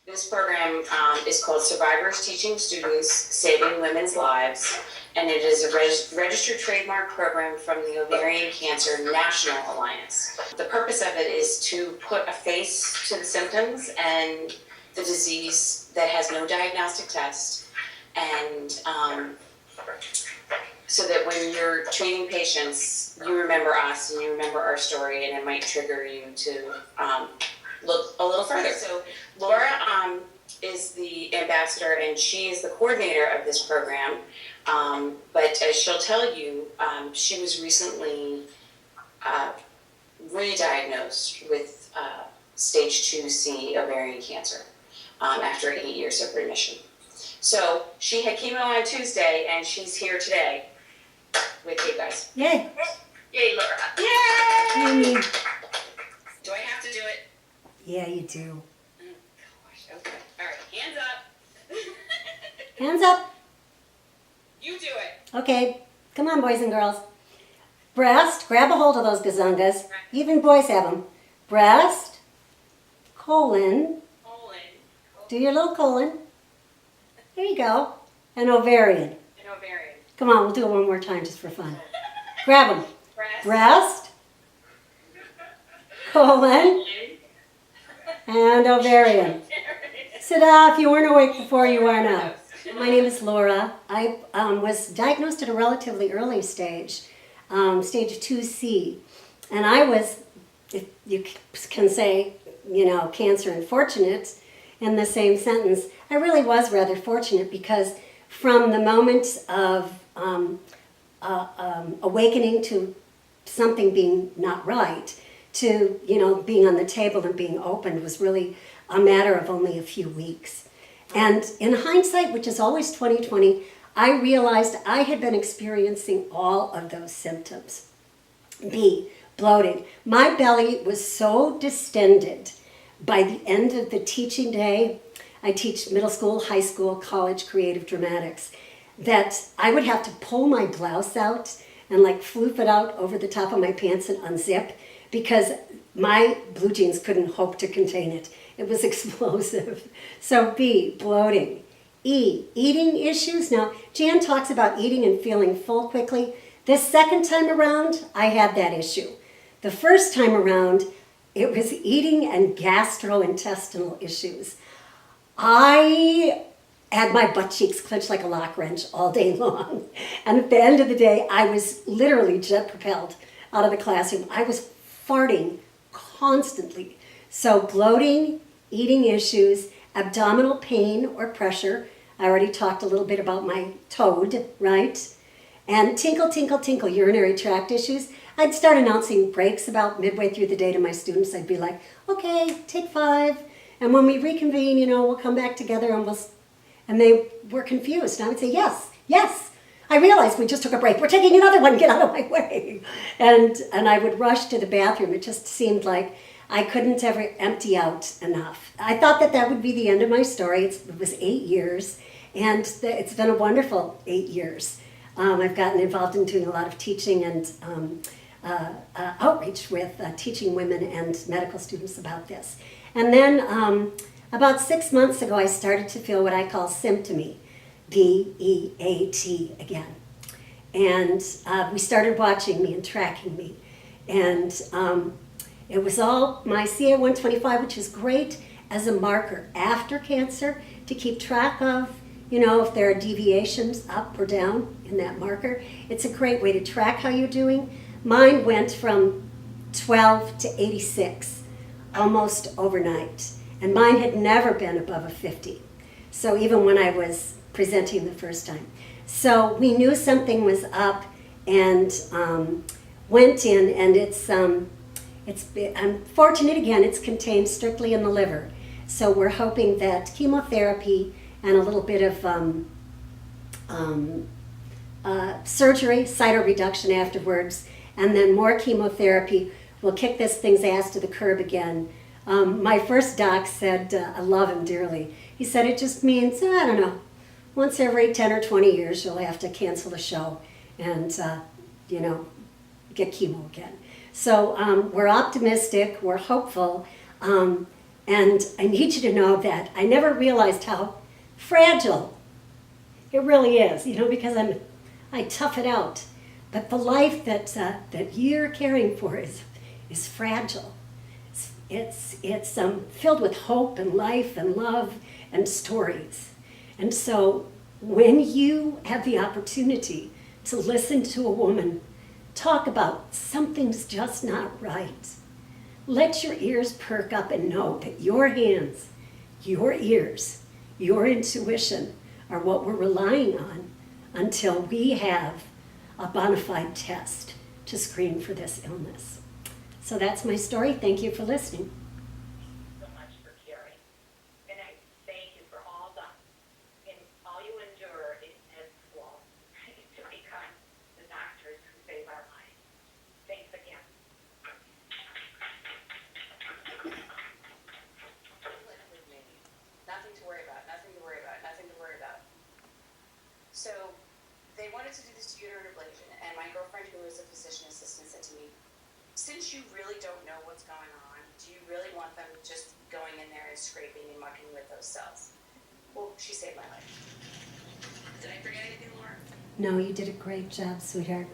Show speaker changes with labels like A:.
A: This program is called Survivors Teaching Students Saving Women's Lives, and it is a registered trademark program from the Ovarian Cancer National Alliance. The purpose of it is to put a face to the symptoms and the disease that has no diagnostic test, and so that when you're treating patients, you remember us and you remember our story, and it might trigger you to look a little further. So Laura is the ambassador, and she is the coordinator of this program. But as she'll tell you, she was recently re-diagnosed with stage 2C ovarian cancer after 8 years of remission. So she had chemo on Tuesday, and she's here today with you guys.
B: Yay!
A: Yay, Laura!
B: Yay!
A: Do I have to do it?
B: Yeah, you do.
A: Oh, gosh, okay. All right, hands up.
B: Hands up.
A: You do it.
B: Okay, come on, boys and girls. Breast, grab a hold of those gazungas. Even boys have them. Breast, colon. Do your little colon. There you go. And ovarian.
A: And ovarian.
B: Come on, we'll do it one more time just for fun. Grab them. Breast, colon, and ovarian. Sit up. If you weren't awake before, you are now. My name is Laura. I was diagnosed at a relatively early stage, stage 2C. And I was, if you can say, cancer and fortunate in the same sentence. I really was rather fortunate because from the moment of awakening to something being not right to, being on the table and being opened was really a matter of only a few weeks. And in hindsight, which is always 20/20, I realized I had been experiencing all of those symptoms. B, bloating. My belly was so distended by the end of the teaching day. I teach middle school, high school, college creative dramatics, that I would have to pull my blouse out and floof it out over the top of my pants and unzip because my blue jeans couldn't hope to contain it. It was explosive. So B, bloating. E, eating issues. Now, Jan talks about eating and feeling full quickly. This second time around, I had that issue. The first time around, it was eating and gastrointestinal issues. I had my butt cheeks clenched like a lock wrench all day long. And at the end of the day, I was literally jet propelled out of the classroom. I was farting constantly. So bloating, eating issues, abdominal pain or pressure. I already talked a little bit about my toad, right? And tinkle, tinkle, tinkle, urinary tract issues. I'd start announcing breaks about midway through the day to my students. I'd be like, okay, take 5. And when we reconvene, we'll come back together and they were confused. And I would say, yes, yes. I realized we just took a break. We're taking another one. Get out of my way. And I would rush to the bathroom. It just seemed like I couldn't ever empty out enough. I thought that would be the end of my story. It was 8 years, and it's been a wonderful 8 years. I've gotten involved in doing a lot of teaching and outreach with teaching women and medical students about this. And then about 6 months ago, I started to feel what I call symptomy, DEAT again. And we started watching me and tracking me. And it was all my CA-125, which is great as a marker after cancer to keep track of, if there are deviations up or down in that marker. It's a great way to track how you're doing. Mine went from 12 to 86 almost overnight. And mine had never been above a 50. So even when I was presenting the first time. So we knew something was up and went in, and I'm fortunate again, it's contained strictly in the liver. So we're hoping that chemotherapy and a little bit of surgery, cytoreduction afterwards, and then more chemotherapy will kick this thing's ass to the curb again. My first doc said, I love him dearly. He said it just means, I don't know, once every 10 or 20 years you'll have to cancel the show and, get chemo again. So we're optimistic, we're hopeful. And I need you to know that I never realized how fragile it really is, because I tough it out. But the life that you're caring for is fragile. It's filled with hope and life and love and stories. And so when you have the opportunity to listen to a woman talk about something's just not right, let your ears perk up and know that your hands, your ears, your intuition are what we're relying on until we have a bona fide test to screen for this illness. So that's my story. Thank you for listening.
C: So much for caring. And I thank you for all you endure as well to become the doctors who save our lives. Thanks again.
A: Nothing to worry about, nothing to worry about, nothing to worry about. So they wanted to do this uterine ablation, and my girlfriend, who is a physician assistant, said to me, since you really don't know what's going on, do you really want them just going in there and scraping and mucking with those cells? Well, she saved my life. Did I forget anything, Laura?
B: No, you did a great job, sweetheart.